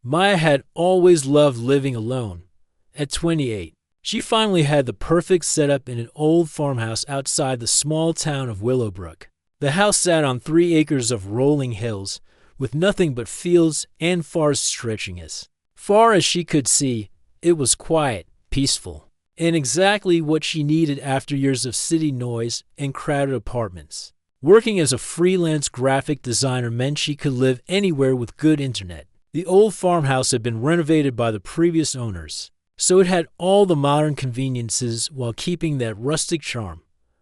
Maya had always loved living alone. At 28, she finally had the perfect setup in an old farmhouse outside the small town of Willowbrook. The house sat on 3 acres of rolling hills, with nothing but fields and forests stretching as far as she could see. It was quiet, peaceful, and exactly what she needed after years of city noise and crowded apartments. Working as a freelance graphic designer meant she could live anywhere with good internet. The old farmhouse had been renovated by the previous owners, so it had all the modern conveniences while keeping that rustic charm: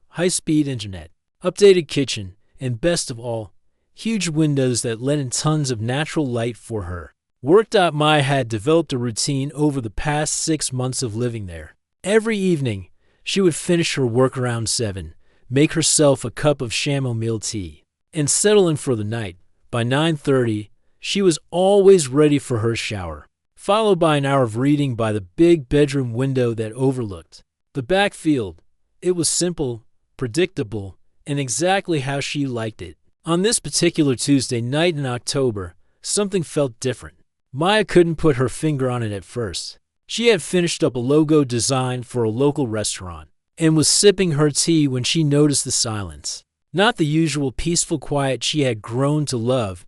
high-speed internet, updated kitchen, and best of all, huge windows that let in tons of natural light for her. Maya had developed a routine over the past 6 months of living there. Every evening, she would finish her work around 7, make herself a cup of chamomile tea, and settle in for the night. By 9:30, she was always ready for her shower, followed by an hour of reading by the big bedroom window that overlooked the backfield. It was simple, predictable, and exactly how she liked it. On this particular Tuesday night in October, something felt different. Maya couldn't put her finger on it at first. She had finished up a logo design for a local restaurant and was sipping her tea when she noticed the silence. Not the usual peaceful quiet she had grown to love,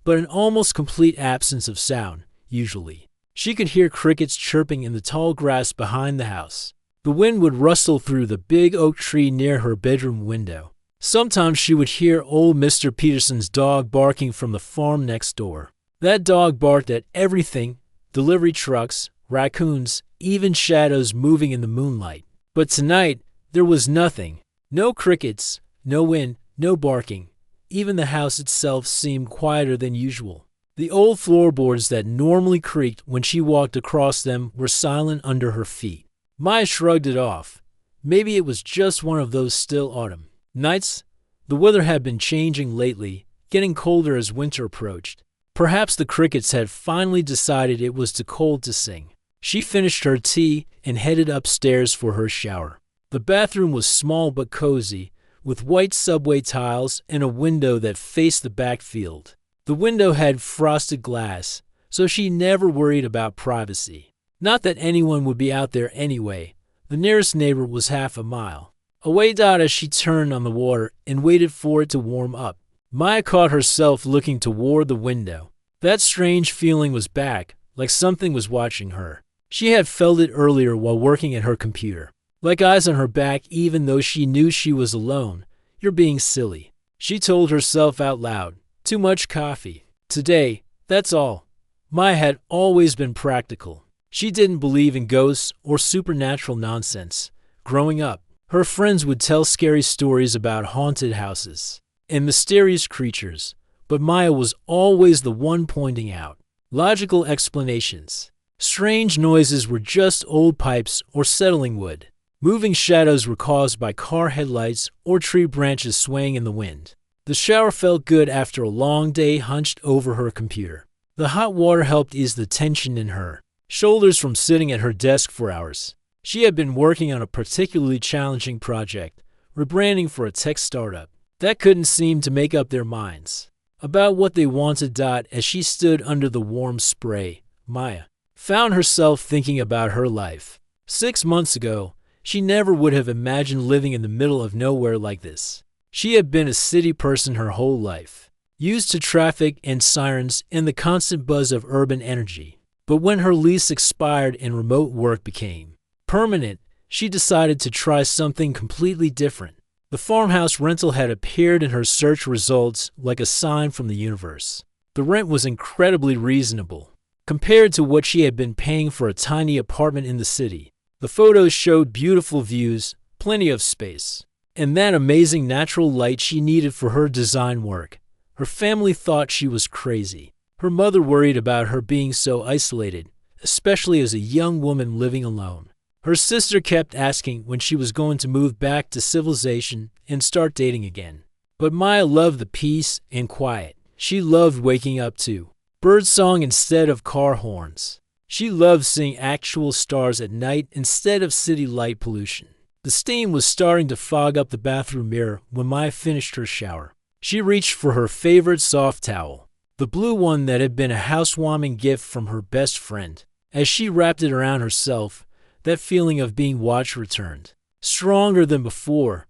but an almost complete absence of sound. Usually, she could hear crickets chirping in the tall grass behind the house. The wind would rustle through the big oak tree near her bedroom window. Sometimes she would hear old Mr. Peterson's dog barking from the farm next door. That dog barked at everything: delivery trucks, raccoons, even shadows moving in the moonlight. But tonight, there was nothing. No crickets, no wind, no barking. Even the house itself seemed quieter than usual. The old floorboards that normally creaked when she walked across them were silent under her feet. Maya shrugged it off. Maybe it was just one of those still autumn nights. The weather had been changing lately, getting colder as winter approached. Perhaps the crickets had finally decided it was too cold to sing. She finished her tea and headed upstairs for her shower. The bathroom was small but cozy, with white subway tiles and a window that faced the backfield. The window had frosted glass, so she never worried about privacy. Not that anyone would be out there anyway. The nearest neighbor was half a mile away. As she turned on the water and waited for it to warm up, Maya caught herself looking toward the window. That strange feeling was back, like something was watching her. She had felt it earlier while working at her computer, like eyes on her back even though she knew she was alone. "You're being silly," she told herself out loud. "Too much coffee today, that's all." Maya had always been practical. She didn't believe in ghosts or supernatural nonsense. Growing up, her friends would tell scary stories about haunted houses and mysterious creatures, but Maya was always the one pointing out logical explanations. Strange noises were just old pipes or settling wood. Moving shadows were caused by car headlights or tree branches swaying in the wind. The shower felt good after a long day hunched over her computer. The hot water helped ease the tension in her shoulders from sitting at her desk for hours. She had been working on a particularly challenging project, rebranding for a tech startup that couldn't seem to make up their minds about what they wanted. As she stood under the warm spray, Maya found herself thinking about her life. 6 months ago, she never would have imagined living in the middle of nowhere like this. She had been a city person her whole life, used to traffic and sirens and the constant buzz of urban energy. But when her lease expired and remote work became permanent, she decided to try something completely different. The farmhouse rental had appeared in her search results like a sign from the universe. The rent was incredibly reasonable compared to what she had been paying for a tiny apartment in the city. The photos showed beautiful views, plenty of space, and that amazing natural light she needed for her design work. Her family thought she was crazy. Her mother worried about her being so isolated, especially as a young woman living alone. Her sister kept asking when she was going to move back to civilization and start dating again. But Maya loved the peace and quiet. She loved waking up to birdsong instead of car horns. She loved seeing actual stars at night instead of city light pollution. The steam was starting to fog up the bathroom mirror when Maya finished her shower. She reached for her favorite soft towel. the blue one that had been a housewarming gift from her best friend. As she wrapped it around herself, that feeling of being watched returned, stronger than before.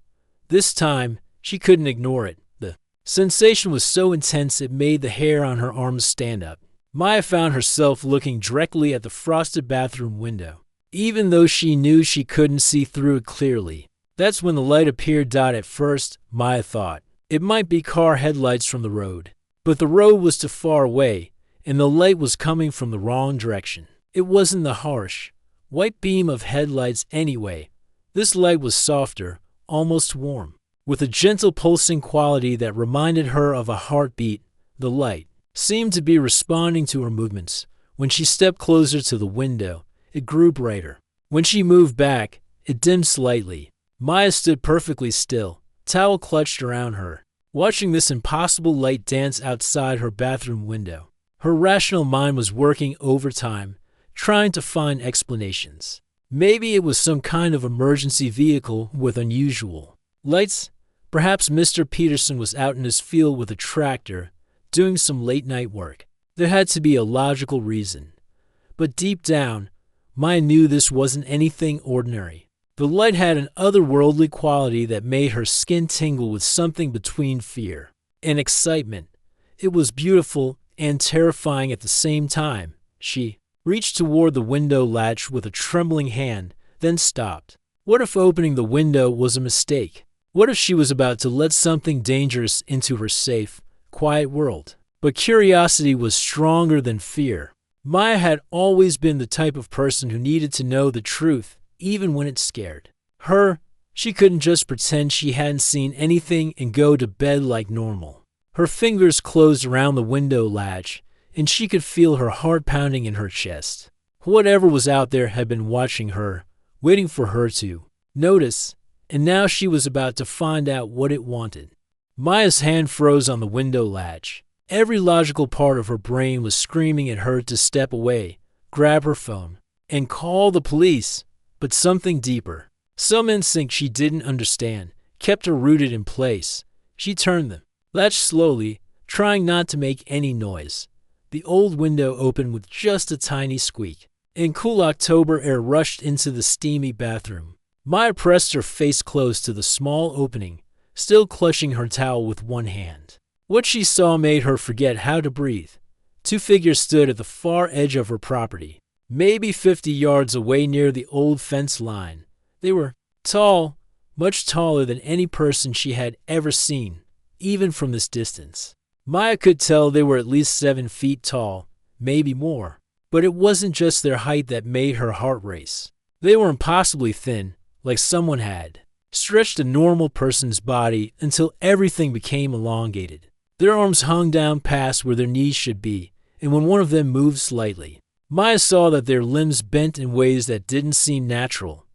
This time, she couldn't ignore it. The sensation was so intense it made the hair on her arms stand up. Maya found herself looking directly at the frosted bathroom window, even though she knew she couldn't see through it clearly. That's when the light appeared. At first, Maya thought it might be car headlights from the road. But the road was too far away, and the light was coming from the wrong direction. It wasn't the harsh, white beam of headlights anyway. This light was softer, almost warm, with a gentle pulsing quality that reminded her of a heartbeat. The light seemed to be responding to her movements. When she stepped closer to the window, it grew brighter. When she moved back, it dimmed slightly. Maya stood perfectly still, towel clutched around her, watching this impossible light dance outside her bathroom window. Her rational mind was working overtime, trying to find explanations. Maybe it was some kind of emergency vehicle with unusual lights. Perhaps Mr. Peterson was out in his field with a tractor, doing some late-night work. There had to be a logical reason. But deep down, Maya knew this wasn't anything ordinary. The light had an otherworldly quality that made her skin tingle with something between fear and excitement. It was beautiful and terrifying at the same time. She reached toward the window latch with a trembling hand, then stopped. What if opening the window was a mistake? What if she was about to let something dangerous into her safe, quiet world? But curiosity was stronger than fear. Maya had always been the type of person who needed to know the truth, even when it scared her. She couldn't just pretend she hadn't seen anything and go to bed like normal. Her fingers closed around the window latch, and she could feel her heart pounding in her chest. Whatever was out there had been watching her, waiting for her to notice, and now she was about to find out what it wanted. Maya's hand froze on the window latch. Every logical part of her brain was screaming at her to step away, grab her phone, and call the police. But something deeper, some instinct she didn't understand, kept her rooted in place. She turned the latch slowly, trying not to make any noise. The old window opened with just a tiny squeak, and cool October air rushed into the steamy bathroom. Maya pressed her face close to the small opening, still clutching her towel with one hand. What she saw made her forget how to breathe. Two figures stood at the far edge of her property, maybe 50 yards away near the old fence line. They were tall, much taller than any person she had ever seen, even from this distance. Maya could tell they were at least 7 feet tall, maybe more. But it wasn't just their height that made her heart race. They were impossibly thin, like someone had stretched a normal person's body until everything became elongated. Their arms hung down past where their knees should be, and when one of them moved slightly, Maya saw that their limbs bent in ways that didn't seem natural,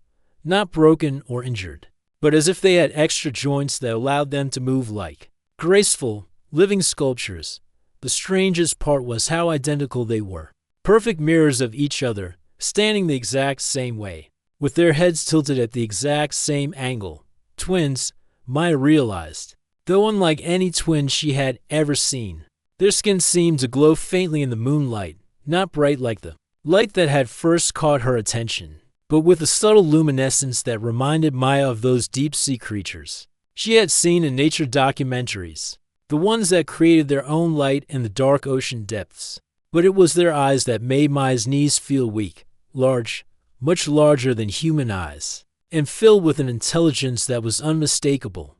not broken or injured, but as if they had extra joints that allowed them to move like graceful, living sculptures. The strangest part was how identical they were. Perfect mirrors of each other, standing the exact same way, with their heads tilted at the exact same angle. Twins, Maya realized, though unlike any twin she had ever seen. Their skin seemed to glow faintly in the moonlight, not bright like the light that had first caught her attention, but with a subtle luminescence that reminded Maya of those deep-sea creatures she had seen in nature documentaries, the ones that created their own light in the dark ocean depths. But it was their eyes that made Maya's knees feel weak, large, much larger than human eyes, and filled with an intelligence that was unmistakable.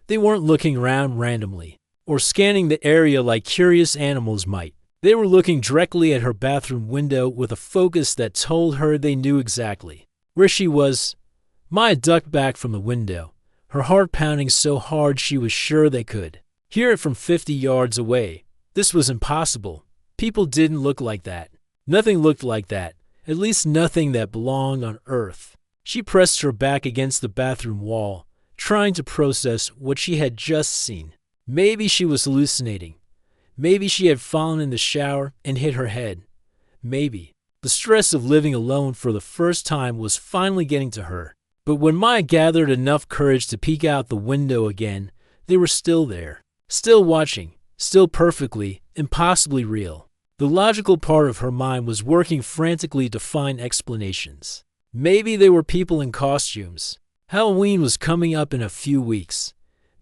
They weren't looking around randomly, or scanning the area like curious animals might. They were looking directly at her bathroom window with a focus that told her they knew exactly where she was. Maya ducked back from the window, her heart pounding so hard she was sure they could hear it from 50 yards away. This was impossible. People didn't look like that. Nothing looked like that, at least nothing that belonged on Earth. She pressed her back against the bathroom wall, trying to process what she had just seen. Maybe she was hallucinating. Maybe she had fallen in the shower and hit her head. Maybe the stress of living alone for the first time was finally getting to her. But when Maya gathered enough courage to peek out the window again, they were still there, still watching, still perfectly, impossibly real. The logical part of her mind was working frantically to find explanations. Maybe they were people in costumes. Halloween was coming up in a few weeks.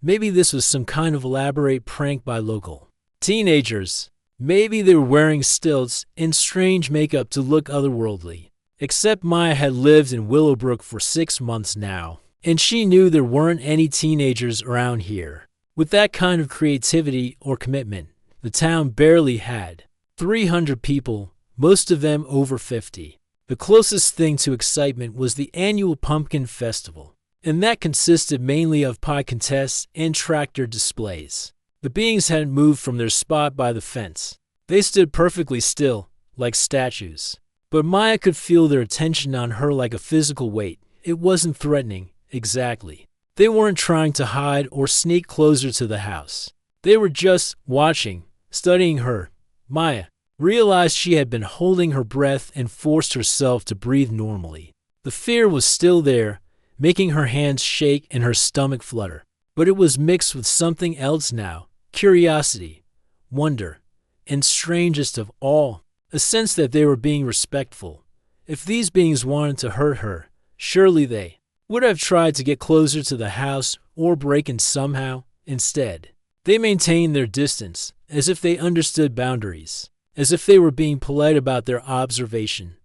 Maybe this was some kind of elaborate prank by local teenagers. Maybe they were wearing stilts and strange makeup to look otherworldly. Except Maya had lived in Willowbrook for 6 months now, and she knew there weren't any teenagers around here with that kind of creativity or commitment. The town barely had 300 people, most of them over 50. The closest thing to excitement was the annual Pumpkin Festival, and that consisted mainly of pie contests and tractor displays. The beings hadn't moved from their spot by the fence. They stood perfectly still, like statues. But Maya could feel their attention on her like a physical weight. It wasn't threatening, exactly. They weren't trying to hide or sneak closer to the house. They were just watching, studying her. Maya realized she had been holding her breath and forced herself to breathe normally. The fear was still there, making her hands shake and her stomach flutter. But it was mixed with something else now: curiosity, wonder, and strangest of all, a sense that they were being respectful. If these beings wanted to hurt her, surely they would have tried to get closer to the house or break in somehow. Instead, they maintained their distance, as if they understood boundaries, as if they were being polite about their observation.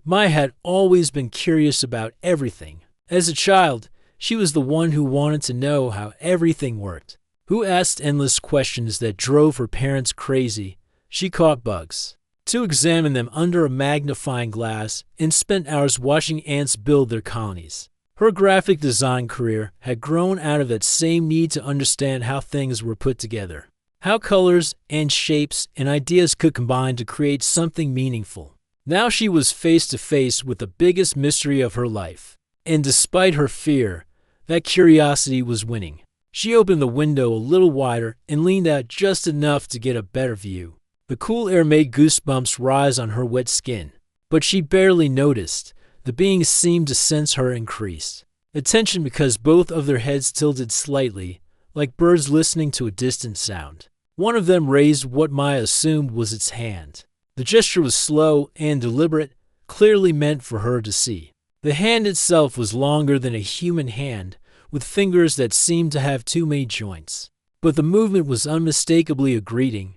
Maya had always been curious about everything. As a child, she was the one who wanted to know how everything worked, who asked endless questions that drove her parents crazy. She caught bugs to examine them under a magnifying glass and spent hours watching ants build their colonies. Her graphic design career had grown out of that same need to understand how things were put together, how colors and shapes and ideas could combine to create something meaningful. Now she was face to face with the biggest mystery of her life, and despite her fear, that curiosity was winning. She opened the window a little wider and leaned out just enough to get a better view. The cool air made goosebumps rise on her wet skin, but she barely noticed. The beings seemed to sense her increased attention because both of their heads tilted slightly, like birds listening to a distant sound. One of them raised what Maya assumed was its hand. The gesture was slow and deliberate, clearly meant for her to see. The hand itself was longer than a human hand, with fingers that seemed to have too many joints. But the movement was unmistakably a greeting,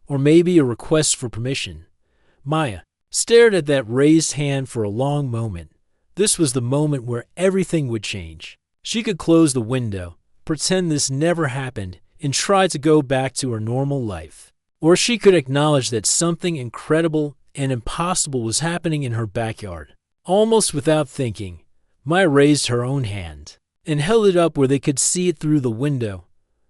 or maybe a request for permission. Maya stared at that raised hand for a long moment. This was the moment where everything would change. She could close the window, pretend this never happened, and try to go back to her normal life. Or she could acknowledge that something incredible and impossible was happening in her backyard. Almost without thinking, Maya raised her own hand and held it up where they could see it through the window.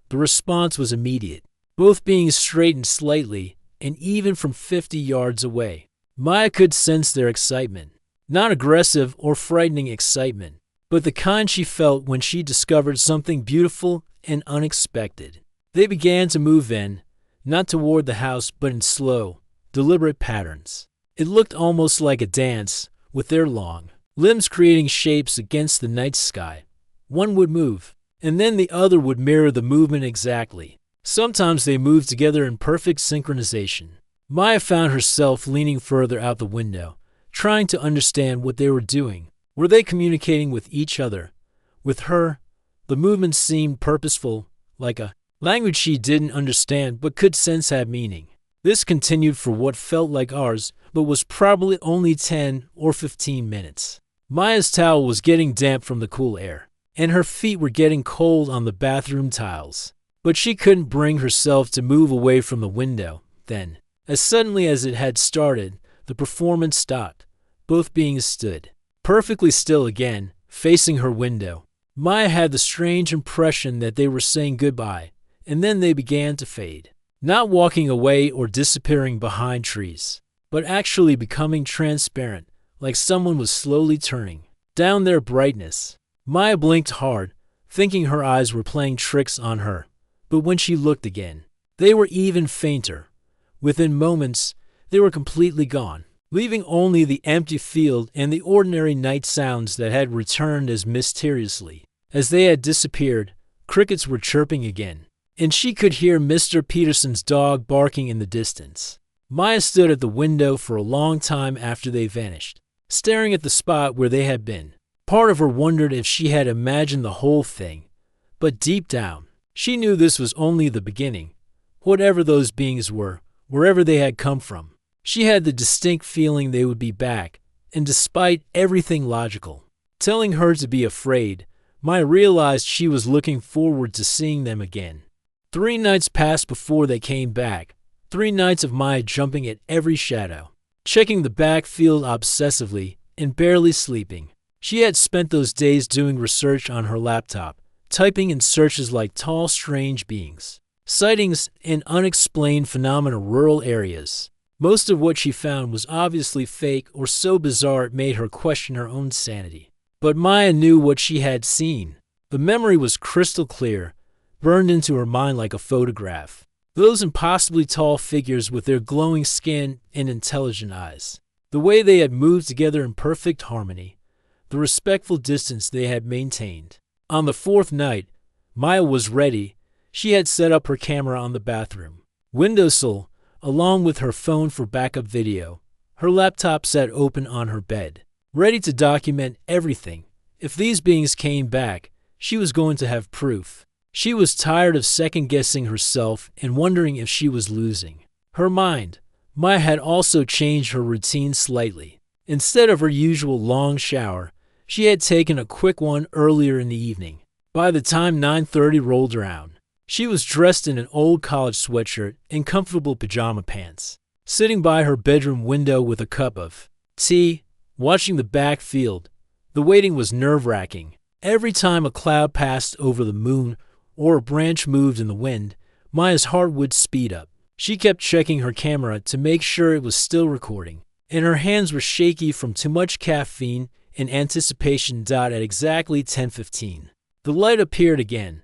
The response was immediate. Both beings straightened slightly, and even from 50 yards away, Maya could sense their excitement. Not aggressive or frightening excitement, but the kind she felt when she discovered something beautiful and unexpected. They began to move in, not toward the house, but in slow, deliberate patterns. It looked almost like a dance, with their long limbs creating shapes against the night sky. One would move, and then the other would mirror the movement exactly. Sometimes they moved together in perfect synchronization. Maya found herself leaning further out the window, trying to understand what they were doing. Were they communicating with each other? With her? The movement seemed purposeful, like a language she didn't understand but could sense had meaning. This continued for what felt like hours, but was probably only 10 or 15 minutes. Maya's towel was getting damp from the cool air, and her feet were getting cold on the bathroom tiles. But she couldn't bring herself to move away from the window. Then, as suddenly as it had started, the performance stopped. Both beings stood perfectly still again, facing her window. Maya had the strange impression that they were saying goodbye, and then they began to fade. Not walking away or disappearing behind trees, but actually becoming transparent, like someone was slowly turning down their brightness. Maya blinked hard, thinking her eyes were playing tricks on her. But when she looked again, they were even fainter. Within moments, they were completely gone, leaving only the empty field and the ordinary night sounds that had returned as mysteriously as they had disappeared. Crickets were chirping again. and she could hear Mr. Peterson's dog barking in the distance. Maya stood at the window for a long time after they vanished, staring at the spot where they had been. Part of her wondered if she had imagined the whole thing, but deep down, she knew this was only the beginning. Whatever those beings were, wherever they had come from, she had the distinct feeling they would be back, and despite everything logical telling her to be afraid, Maya realized she was looking forward to seeing them again. 3 nights passed before they came back, 3 nights of Maya jumping at every shadow, checking the backfield obsessively, and barely sleeping. She had spent those days doing research on her laptop, typing in searches like tall, strange beings, sightings, and unexplained phenomena in rural areas. Most of what she found was obviously fake or so bizarre it made her question her own sanity. But Maya knew what she had seen. The memory was crystal clear, burned into her mind like a photograph. Those impossibly tall figures with their glowing skin and intelligent eyes. The way they had moved together in perfect harmony. The respectful distance they had maintained. On the 4th night, Maya was ready. She had set up her camera on the bathroom windowsill, along with her phone for backup video. Her laptop sat open on her bed, ready to document everything. If these beings came back, she was going to have proof. She was tired of second-guessing herself and wondering if she was losing her mind. Maya had also changed her routine slightly. Instead of her usual long shower, she had taken a quick one earlier in the evening. By the time 9:30 rolled around, she was dressed in an old college sweatshirt and comfortable pajama pants, sitting by her bedroom window with a cup of tea, watching the backfield. The waiting was nerve-wracking. Every time a cloud passed over the moon or a branch moved in the wind, Maya's heart would speed up. She kept checking her camera to make sure it was still recording, and her hands were shaky from too much caffeine and anticipation. At exactly 10:15, the light appeared again.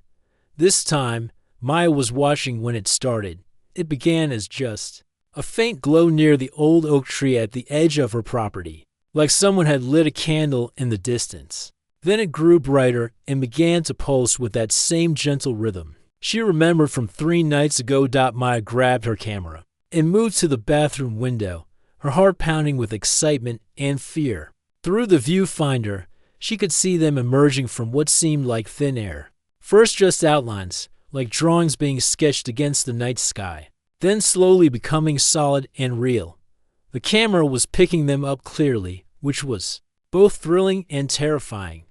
This time, Maya was watching when it started. It began as just a faint glow near the old oak tree at the edge of her property, like someone had lit a candle in the distance. Then it grew brighter and began to pulse with that same gentle rhythm she remembered from 3 nights ago. Maya grabbed her camera and moved to the bathroom window, her heart pounding with excitement and fear. Through the viewfinder, she could see them emerging from what seemed like thin air. First just outlines, like drawings being sketched against the night sky, then slowly becoming solid and real. The camera was picking them up clearly, which was both thrilling and terrifying.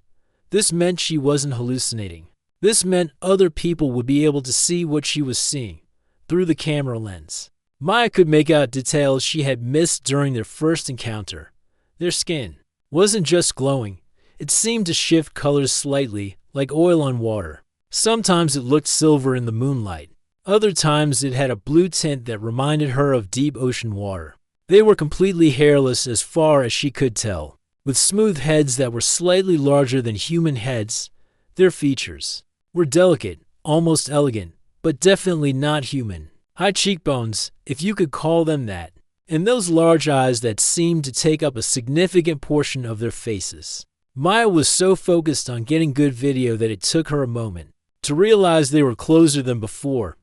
This meant she wasn't hallucinating. This meant other people would be able to see what she was seeing through the camera lens. Maya could make out details she had missed during their first encounter. Their skin wasn't just glowing. It seemed to shift colors slightly, like oil on water. Sometimes it looked silver in the moonlight. Other times it had a blue tint that reminded her of deep ocean water. They were completely hairless as far as she could tell, with smooth heads that were slightly larger than human heads. Their features were delicate, almost elegant, but definitely not human. High cheekbones, if you could call them that, and those large eyes that seemed to take up a significant portion of their faces. Maya was so focused on getting good video that it took her a moment to realize they were closer than before.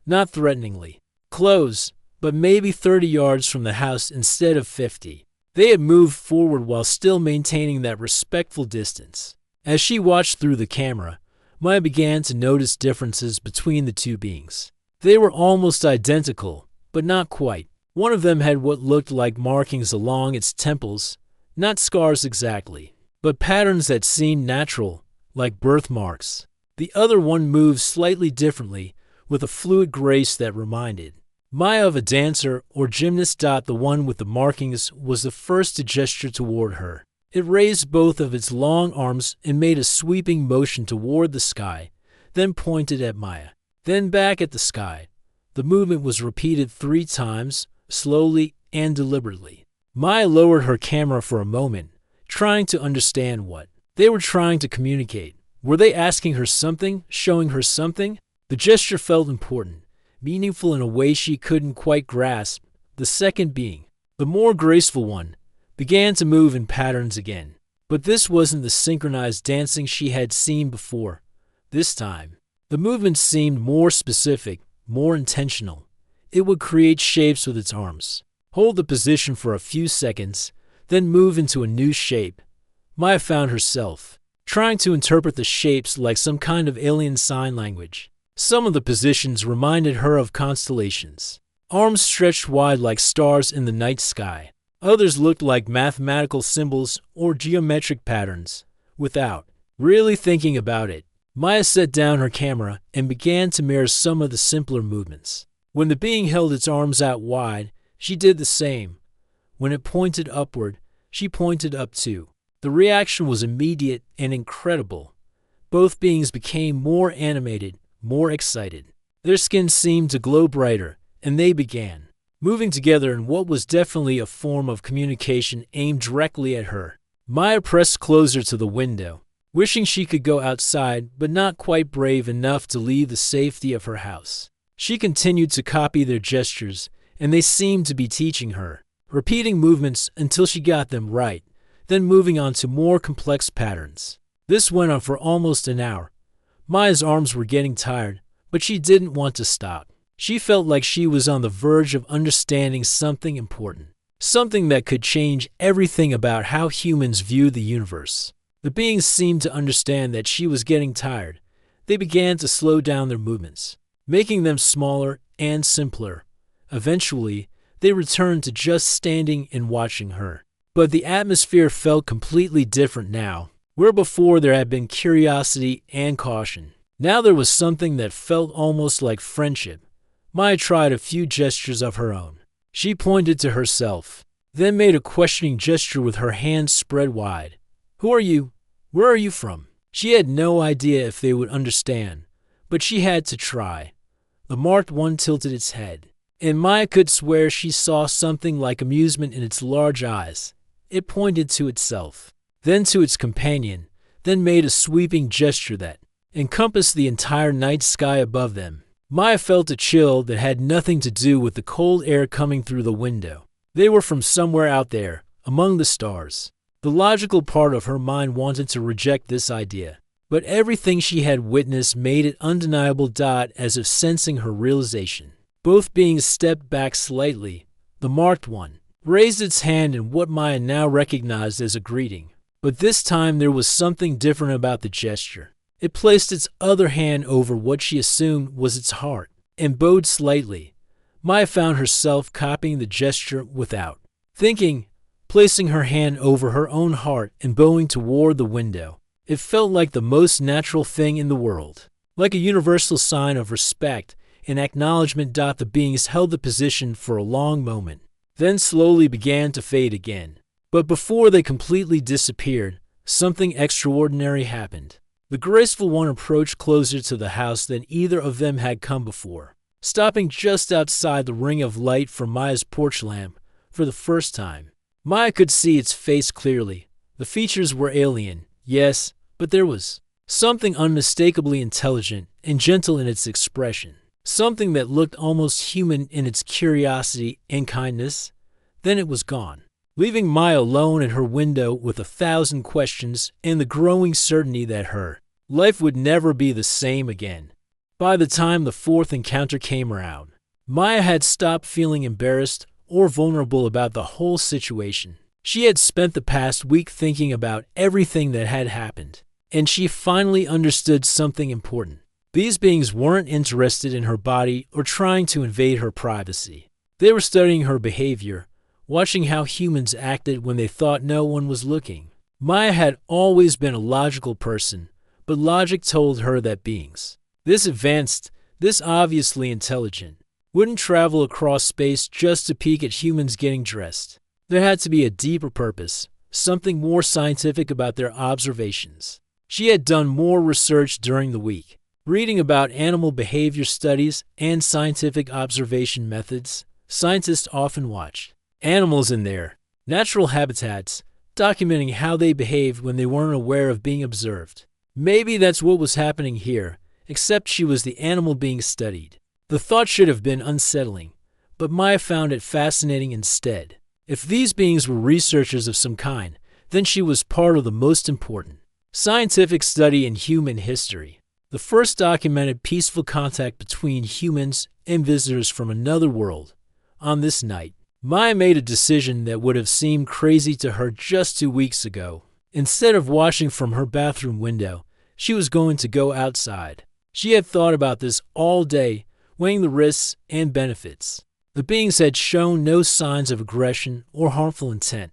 Not threateningly close, but maybe 30 yards from the house instead of 50. They had moved forward while still maintaining that respectful distance. As she watched through the camera, Maya began to notice differences between the two beings. They were almost identical, but not quite. One of them had what looked like markings along its temples, not scars exactly, but patterns that seemed natural, like birthmarks. The other one moved slightly differently, with a fluid grace that reminded Maya of a dancer or gymnast. The one with the markings was the first to gesture toward her. It raised both of its long arms and made a sweeping motion toward the sky, then pointed at Maya, then back at the sky. The movement was repeated 3 times, slowly and deliberately. Maya lowered her camera for a moment, trying to understand what they were trying to communicate. Were they asking her something, showing her something? The gesture felt important, meaningful in a way she couldn't quite grasp. The second being, the more graceful one, began to move in patterns again. But this wasn't the synchronized dancing she had seen before. This time, The movements seemed more specific, more intentional. It would create shapes with its arms, hold the position for a few seconds, then move into a new shape. Maya found herself trying to interpret the shapes like some kind of alien sign language. Some of the positions reminded her of constellations, arms stretched wide like stars in the night sky. Others looked like mathematical symbols or geometric patterns. Without really thinking about it, Maya set down her camera and began to mirror some of the simpler movements. When the being held its arms out wide, she did the same. When it pointed upward, she pointed up too. The reaction was immediate and incredible. Both beings became more animated, more excited. Their skin seemed to glow brighter, and they began moving together in what was definitely a form of communication aimed directly at her. Maya pressed closer to the window, wishing she could go outside, but not quite brave enough to leave the safety of her house. She continued to copy their gestures, and they seemed to be teaching her, repeating movements until she got them right, then moving on to more complex patterns. This went on for almost an hour. Maya's arms were getting tired, but she didn't want to stop. She felt like she was on the verge of understanding something important, something that could change everything about how humans view the universe. The beings seemed to understand that she was getting tired. They began to slow down their movements, making them smaller and simpler. Eventually, they returned to just standing and watching her. But the atmosphere felt completely different now. Where before there had been curiosity and caution, now there was something that felt almost like friendship. Maya tried a few gestures of her own. She pointed to herself, then made a questioning gesture with her hands spread wide. "Who are you? Where are you from?" She had no idea if they would understand, but she had to try. The marked one tilted its head, and Maya could swear she saw something like amusement in its large eyes. It pointed to itself, then to its companion, then made a sweeping gesture that encompassed the entire night sky above them. Maya felt a chill that had nothing to do with the cold air coming through the window. They were from somewhere out there, among the stars. The logical part of her mind wanted to reject this idea, but everything she had witnessed made it undeniable. As if sensing her realization, both beings stepped back slightly. The marked one raised its hand in what Maya now recognized as a greeting, but this time there was something different about the gesture. It placed its other hand over what she assumed was its heart and bowed slightly. Maya found herself copying the gesture without thinking, placing her hand over her own heart and bowing toward the window. It felt like the most natural thing in the world, like a universal sign of respect and acknowledgement. The beings held the position for a long moment, then slowly began to fade again. But before they completely disappeared, something extraordinary happened. The graceful one approached closer to the house than either of them had come before, stopping just outside the ring of light from Maya's porch lamp for the first time. Maya could see its face clearly. The features were alien, yes, but there was something unmistakably intelligent and gentle in its expression, something that looked almost human in its curiosity and kindness. Then it was gone, leaving Maya alone at her window with 1,000 questions and the growing certainty that her life would never be the same again. By the time the fourth encounter came around, Maya had stopped feeling embarrassed or vulnerable about the whole situation. She had spent the past week thinking about everything that had happened, and she finally understood something important. These beings weren't interested in her body or trying to invade her privacy. They were studying her behavior, watching how humans acted when they thought no one was looking. Maya had always been a logical person, but logic told her that beings this advanced, this obviously intelligent, wouldn't travel across space just to peek at humans getting dressed. There had to be a deeper purpose, something more scientific about their observations. She had done more research during the week, reading about animal behavior studies and scientific observation methods. Scientists often watched animals in their natural habitats, documenting how they behaved when they weren't aware of being observed. Maybe that's what was happening here, except she was the animal being studied. The thought should have been unsettling, but Maya found it fascinating instead. If these beings were researchers of some kind, then she was part of the most important scientific study in human history. the first documented peaceful contact between humans and visitors from another world. On this night, Maya made a decision that would have seemed crazy to her just 2 weeks ago. Instead of watching from her bathroom window, she was going to go outside. She had thought about this all day, weighing the risks and benefits. The beings had shown no signs of aggression or harmful intent.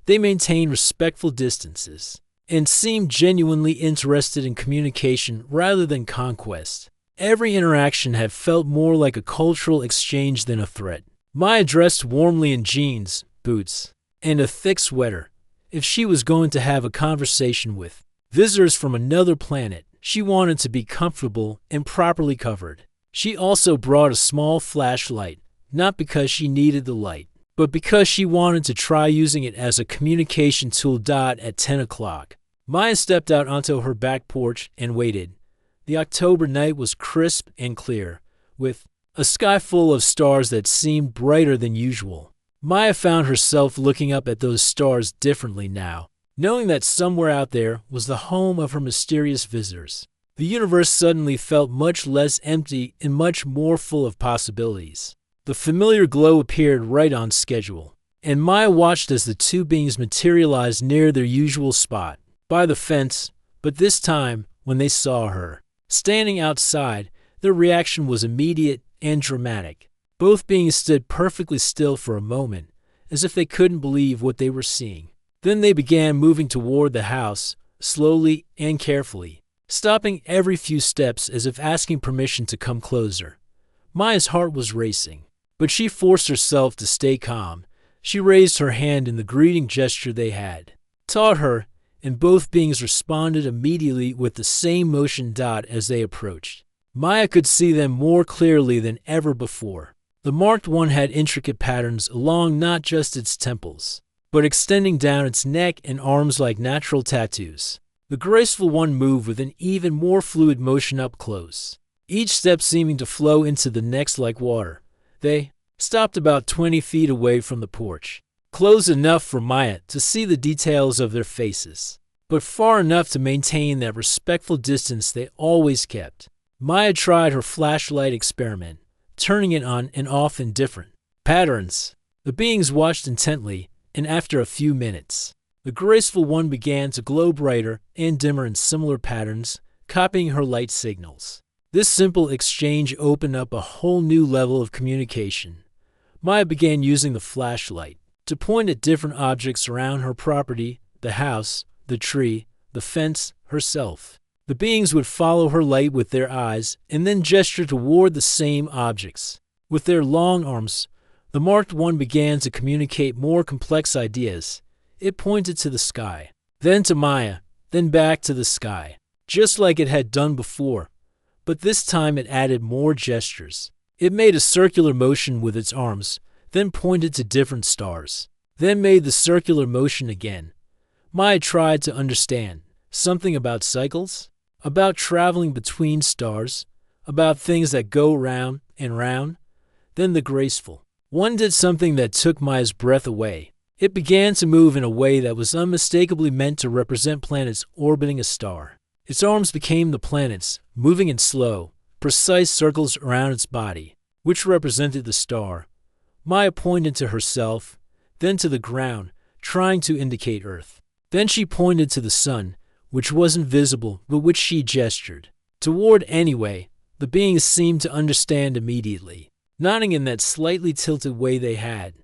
They maintained respectful distances and seemed genuinely interested in communication rather than conquest. Every interaction had felt more like a cultural exchange than a threat. Maya dressed warmly in jeans, boots, and a thick sweater. If she was going to have a conversation with visitors from another planet, she wanted to be comfortable and properly covered. She also brought a small flashlight, not because she needed the light, but because she wanted to try using it as a communication tool. At 10 o'clock, Maya stepped out onto her back porch and waited. The October night was crisp and clear, with a sky full of stars that seemed brighter than usual. Maya found herself looking up at those stars differently now, knowing that somewhere out there was the home of her mysterious visitors. The universe suddenly felt much less empty and much more full of possibilities. The familiar glow appeared right on schedule, and Maya watched as the two beings materialized near their usual spot, by the fence, but this time, when they saw her standing outside, their reaction was immediate and dramatic. Both beings stood perfectly still for a moment, as if they couldn't believe what they were seeing. Then they began moving toward the house, slowly and carefully, stopping every few steps as if asking permission to come closer. Maya's heart was racing, but she forced herself to stay calm. She raised her hand in the greeting gesture they had taught her, and both beings responded immediately with the same motion. As they approached, Maya could see them more clearly than ever before. The marked one had intricate patterns along not just its temples, but extending down its neck and arms like natural tattoos. The graceful one moved with an even more fluid motion up close, each step seeming to flow into the next like water. They stopped about 20 feet away from the porch, close enough for Maya to see the details of their faces, but far enough to maintain that respectful distance they always kept. Maya tried her flashlight experiment, turning it on and off in different patterns. The beings watched intently, and after a few minutes, the graceful one began to glow brighter and dimmer in similar patterns, copying her light signals. This simple exchange opened up a whole new level of communication. Maya began using the flashlight to point at different objects around her property, the house, the tree, the fence, herself. The beings would follow her light with their eyes and then gesture toward the same objects. With their long arms, the marked one began to communicate more complex ideas. It pointed to the sky, then to Maya, then back to the sky, just like it had done before. But this time it added more gestures. It made a circular motion with its arms, then pointed to different stars, then made the circular motion again. Maya tried to understand something about cycles, about traveling between stars, about things that go round and round. Then the graceful one did something that took Maya's breath away. It began to move in a way that was unmistakably meant to represent planets orbiting a star. Its arms became the planets, moving in slow, precise circles around its body, which represented the star. Maya pointed to herself, then to the ground, trying to indicate Earth. Then she pointed to the sun, which wasn't visible but which she gestured toward anyway. The beings seemed to understand immediately, nodding in that slightly tilted way they had.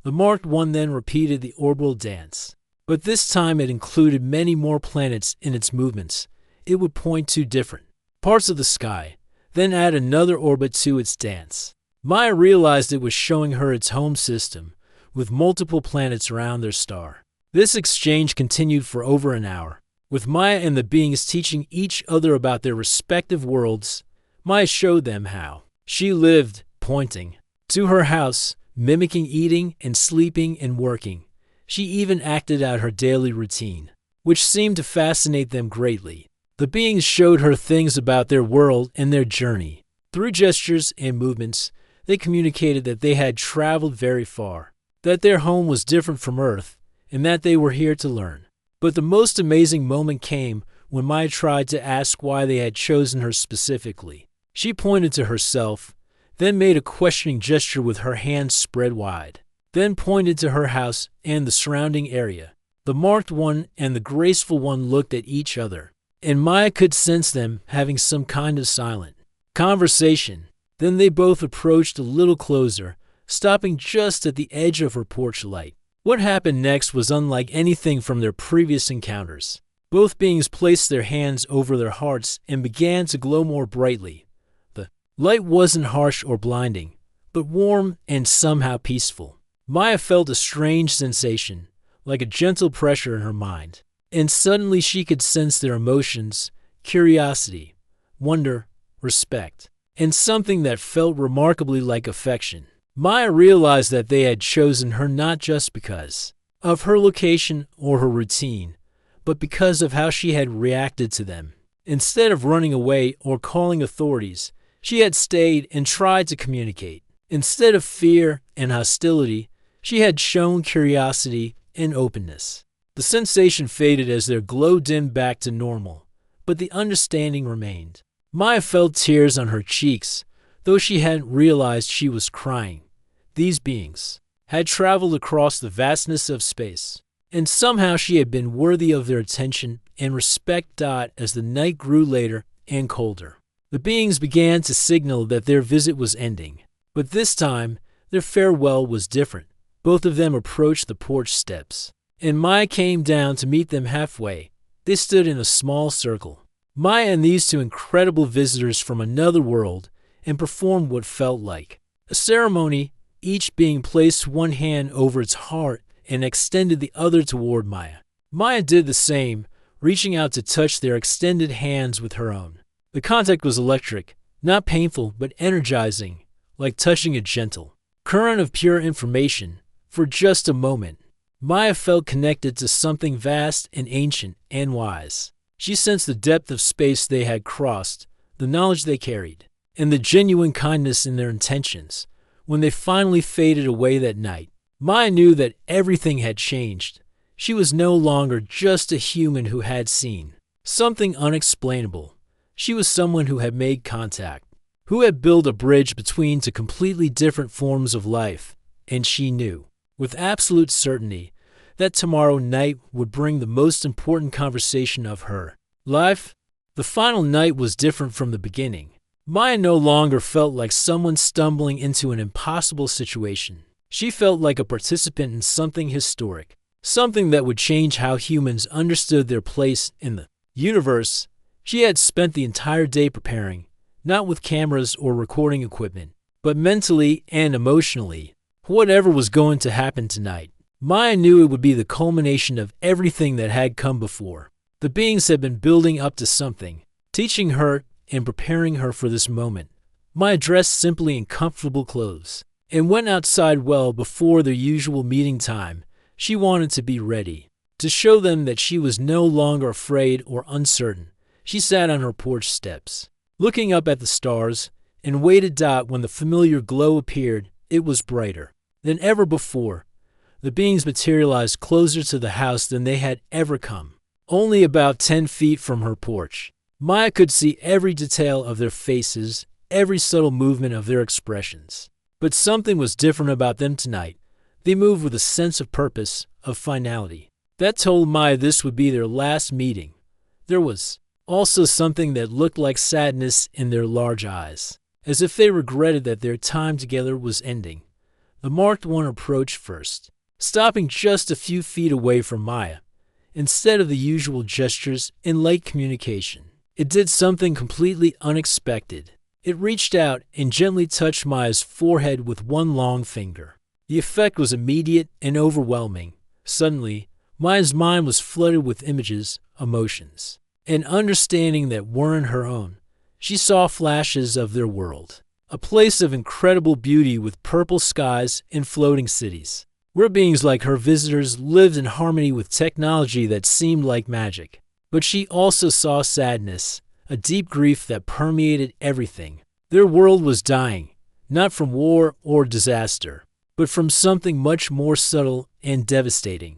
The marked one then repeated the orbital dance, but this time it included many more planets in its movements. It would point to different parts of the sky, then add another orbit to its dance. Maya realized it was showing her its home system, with multiple planets around their star. This exchange continued for over an hour, with Maya and the beings teaching each other about their respective worlds. Maya showed them how she lived, pointing to her house, mimicking eating and sleeping and working. She even acted out her daily routine, which seemed to fascinate them greatly. The beings showed her things about their world and their journey. Through gestures and movements, they communicated that they had traveled very far, that their home was different from Earth, and that they were here to learn. But the most amazing moment came when Maya tried to ask why they had chosen her specifically. She pointed to herself, then made a questioning gesture with her hands spread wide, then pointed to her house and the surrounding area. The marked one and the graceful one looked at each other, and Maya could sense them having some kind of silent conversation. Then they both approached a little closer, stopping just at the edge of her porch light. What happened next was unlike anything from their previous encounters. Both beings placed their hands over their hearts and began to glow more brightly. The light wasn't harsh or blinding, but warm and somehow peaceful. Maya felt a strange sensation, like a gentle pressure in her mind, and suddenly she could sense their emotions, curiosity, wonder, respect, and something that felt remarkably like affection. Maya realized that they had chosen her not just because of her location or her routine, but because of how she had reacted to them. Instead of running away or calling authorities, she had stayed and tried to communicate. Instead of fear and hostility, she had shown curiosity and openness. The sensation faded as their glow dimmed back to normal, but the understanding remained. Maya felt tears on her cheeks, though she hadn't realized she was crying. These beings had traveled across the vastness of space, and somehow she had been worthy of their attention and respect. As the night grew later and colder, the beings began to signal that their visit was ending. But this time, their farewell was different. Both of them approached the porch steps, and Maya came down to meet them halfway. They stood in a small circle, Maya and these two incredible visitors from another world, and performed what felt like a ceremony, each being placed one hand over its heart and extended the other toward Maya. Maya did the same, reaching out to touch their extended hands with her own. The contact was electric, not painful but energizing, like touching a gentle current of pure information. For just a moment, Maya felt connected to something vast and ancient and wise. She sensed the depth of space they had crossed, the knowledge they carried, and the genuine kindness in their intentions. When they finally faded away that night, Maya knew that everything had changed. She was no longer just a human who had seen something unexplainable. She was someone who had made contact, who had built a bridge between two completely different forms of life, and she knew, with absolute certainty, that tomorrow night would bring the most important conversation of her life. The final night was different from the beginning. Maya no longer felt like someone stumbling into an impossible situation. She felt like a participant in something historic, something that would change how humans understood their place in the universe. She had spent the entire day preparing, not with cameras or recording equipment, but mentally and emotionally. Whatever was going to happen tonight, Maya knew it would be the culmination of everything that had come before. The beings had been building up to something, teaching her and preparing her for this moment. Maya dressed simply in comfortable clothes and went outside well before their usual meeting time. She wanted to be ready, to show them that she was no longer afraid or uncertain. She sat on her porch steps, looking up at the stars, and waited. When the familiar glow appeared, it was brighter than ever before. The beings materialized closer to the house than they had ever come. Only about 10 feet from her porch, Maya could see every detail of their faces, every subtle movement of their expressions. But something was different about them tonight. They moved with a sense of purpose, of finality. That told Maya this would be their last meeting. There was also something that looked like sadness in their large eyes, as if they regretted that their time together was ending. The marked one approached first, stopping just a few feet away from Maya. Instead of the usual gestures and light communication, it did something completely unexpected. It reached out and gently touched Maya's forehead with one long finger. The effect was immediate and overwhelming. Suddenly, Maya's mind was flooded with images, emotions, and understanding that weren't her own. She saw flashes of their world, a place of incredible beauty with purple skies and floating cities, where beings like her visitors lived in harmony with technology that seemed like magic. But she also saw sadness, a deep grief that permeated everything. Their world was dying, not from war or disaster, but from something much more subtle and devastating.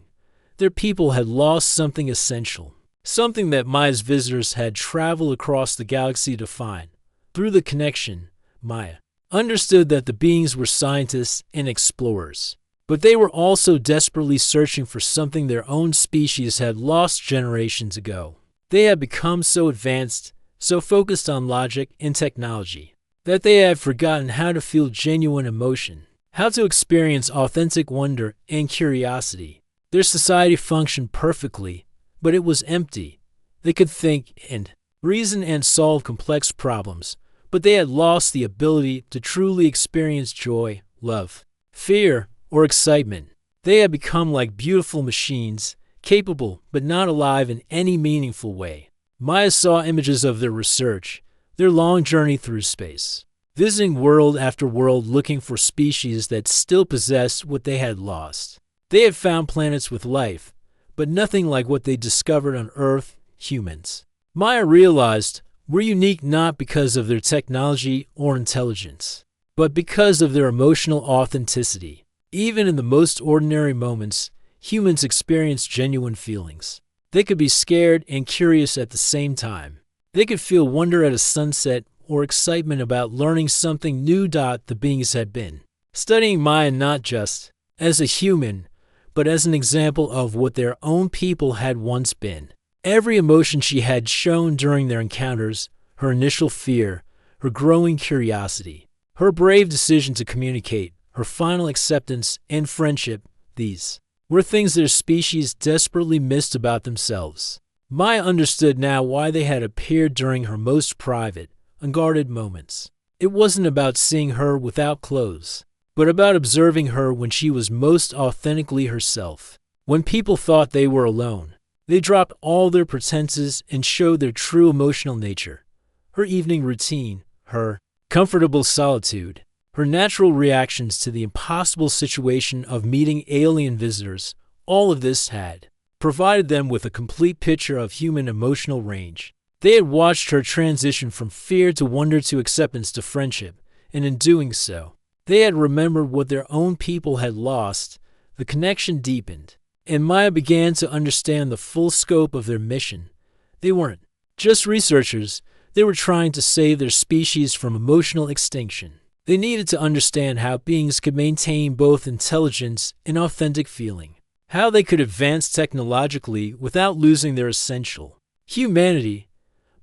Their people had lost something essential. something that Maya's visitors had traveled across the galaxy to find. Through the connection, Maya understood that the beings were scientists and explorers, but they were also desperately searching for something their own species had lost generations ago. They had become so advanced, so focused on logic and technology, that they had forgotten how to feel genuine emotion, how to experience authentic wonder and curiosity. Their society functioned perfectly, but it was empty. They could think and reason and solve complex problems, but they had lost the ability to truly experience joy, love, fear, or excitement. They had become like beautiful machines, capable but not alive in any meaningful way. Maya saw images of their research, their long journey through space, visiting world after world looking for species that still possessed what they had lost. They had found planets with life, but nothing like what they discovered on Earth, humans. Maya realized we're unique not because of their technology or intelligence, but because of their emotional authenticity. Even in the most ordinary moments, humans experience genuine feelings. They could be scared and curious at the same time. They could feel wonder at a sunset or excitement about learning something new. The beings had been studying Maya not just as a human, but as an example of what their own people had once been. Every emotion she had shown during their encounters, her initial fear, her growing curiosity, her brave decision to communicate, her final acceptance and friendship, these were things their species desperately missed about themselves. Maya understood now why they had appeared during her most private, unguarded moments. It wasn't about seeing her without clothes, but about observing her when she was most authentically herself. When people thought they were alone, they dropped all their pretenses and showed their true emotional nature. Her evening routine, her comfortable solitude, her natural reactions to the impossible situation of meeting alien visitors, all of this had provided them with a complete picture of human emotional range. They had watched her transition from fear to wonder to acceptance to friendship, and in doing so, they had remembered what their own people had lost. The connection deepened, and Maya began to understand the full scope of their mission. They weren't just researchers, they were trying to save their species from emotional extinction. They needed to understand how beings could maintain both intelligence and authentic feeling, how they could advance technologically without losing their essential humanity.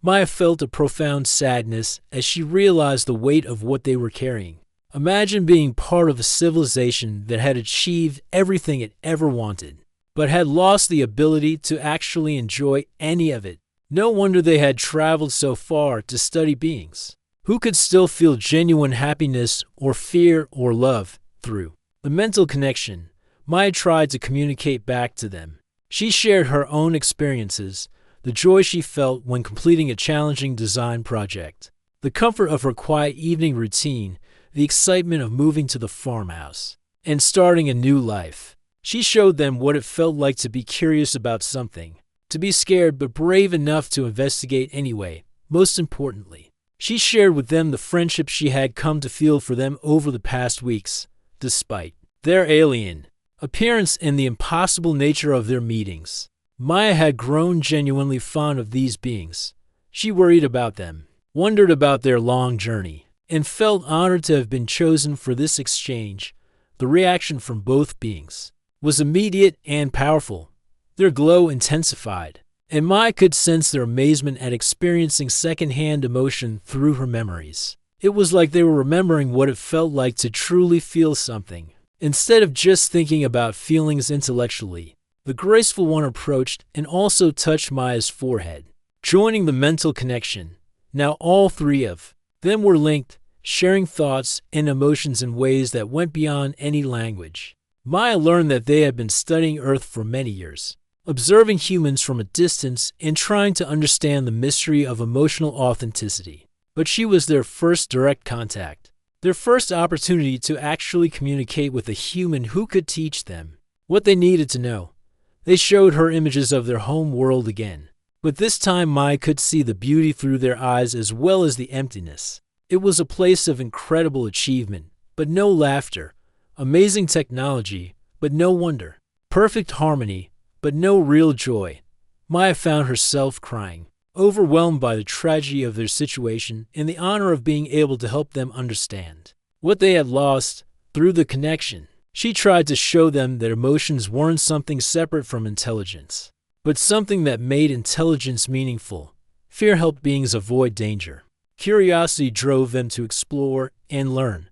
Maya felt a profound sadness as she realized the weight of what they were carrying. Imagine being part of a civilization that had achieved everything it ever wanted, but had lost the ability to actually enjoy any of it. No wonder they had traveled so far to study beings who could still feel genuine happiness or fear or love through the mental connection. Maya tried to communicate back to them. She shared her own experiences, the joy she felt when completing a challenging design project, the comfort of her quiet evening routine, the excitement of moving to the farmhouse and starting a new life. She showed them what it felt like to be curious about something, to be scared but brave enough to investigate anyway. Most importantly, she shared with them the friendship she had come to feel for them over the past weeks, despite their alien appearance and the impossible nature of their meetings. Maya had grown genuinely fond of these beings. She worried about them, wondered about their long journey, and felt honored to have been chosen for this exchange. The reaction from both beings was immediate and powerful. Their glow intensified, and Maya could sense their amazement at experiencing secondhand emotion through her memories. It was like they were remembering what it felt like to truly feel something, instead of just thinking about feelings intellectually. The graceful one approached and also touched Maya's forehead, joining the mental connection. Now all three of them were linked, sharing thoughts and emotions in ways that went beyond any language. Maya learned that they had been studying Earth for many years, observing humans from a distance and trying to understand the mystery of emotional authenticity. But she was their first direct contact, their first opportunity to actually communicate with a human who could teach them what they needed to know. They showed her images of their home world again, but this time Maya could see the beauty through their eyes as well as the emptiness. It was a place of incredible achievement, but no laughter, amazing technology, but no wonder, perfect harmony, but no real joy. Maya found herself crying, overwhelmed by the tragedy of their situation and the honor of being able to help them understand what they had lost through the connection. She tried to show them that emotions weren't something separate from intelligence, but something that made intelligence meaningful. Fear helped beings avoid danger. Curiosity drove them to explore and learn.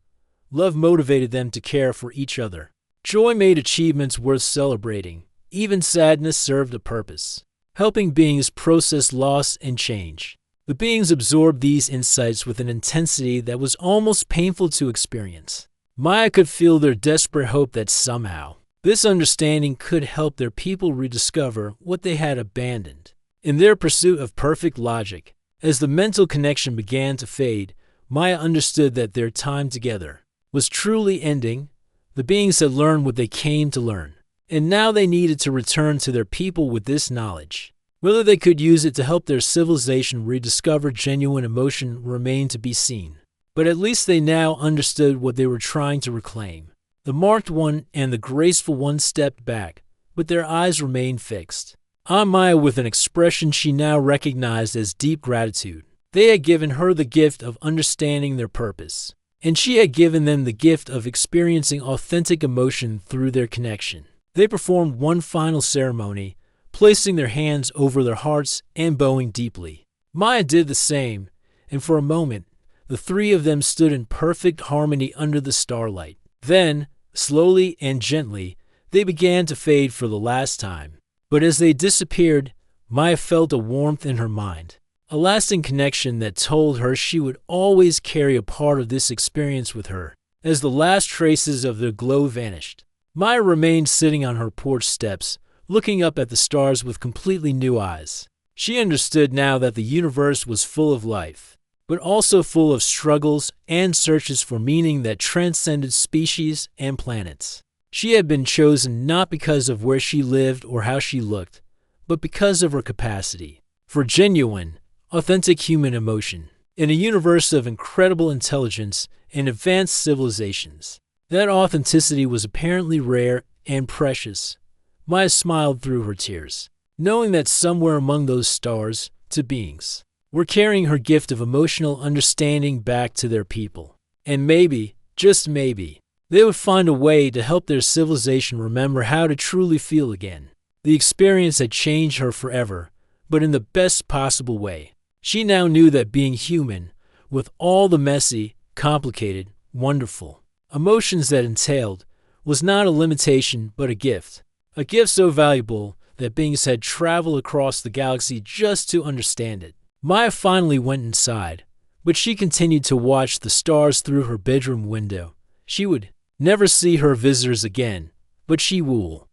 Love motivated them to care for each other. Joy made achievements worth celebrating. Even sadness served a purpose, helping beings process loss and change. The beings absorbed these insights with an intensity that was almost painful to experience. Maya could feel their desperate hope that somehow this understanding could help their people rediscover what they had abandoned. In their pursuit of perfect logic, as the mental connection began to fade, Maya understood that their time together was truly ending. The beings had learned what they came to learn, and now they needed to return to their people with this knowledge. Whether they could use it to help their civilization rediscover genuine emotion remained to be seen. But at least they now understood what they were trying to reclaim. The marked one and the graceful one stepped back, but their eyes remained fixed on Maya with an expression she now recognized as deep gratitude. They had given her the gift of understanding their purpose, and she had given them the gift of experiencing authentic emotion through their connection. They performed one final ceremony, placing their hands over their hearts and bowing deeply. Maya did the same, and for a moment, the three of them stood in perfect harmony under the starlight. Then, slowly and gently, they began to fade for the last time. But as they disappeared, Maya felt a warmth in her mind, a lasting connection that told her she would always carry a part of this experience with her. As the last traces of their glow vanished, Maya remained sitting on her porch steps, looking up at the stars with completely new eyes. She understood now that the universe was full of life, but also full of struggles and searches for meaning that transcended species and planets. She had been chosen not because of where she lived or how she looked, but because of her capacity for genuine, authentic human emotion. In a universe of incredible intelligence and advanced civilizations, that authenticity was apparently rare and precious. Maya smiled through her tears, knowing that somewhere among those stars, two beings were carrying her gift of emotional understanding back to their people. And maybe, just maybe, they would find a way to help their civilization remember how to truly feel again. The experience had changed her forever, but in the best possible way. She now knew that being human, with all the messy, complicated, wonderful emotions that entailed, was not a limitation but a gift. A gift so valuable that beings had traveled across the galaxy just to understand it. Maya finally went inside, but she continued to watch the stars through her bedroom window. She would never see her visitors again, but she will.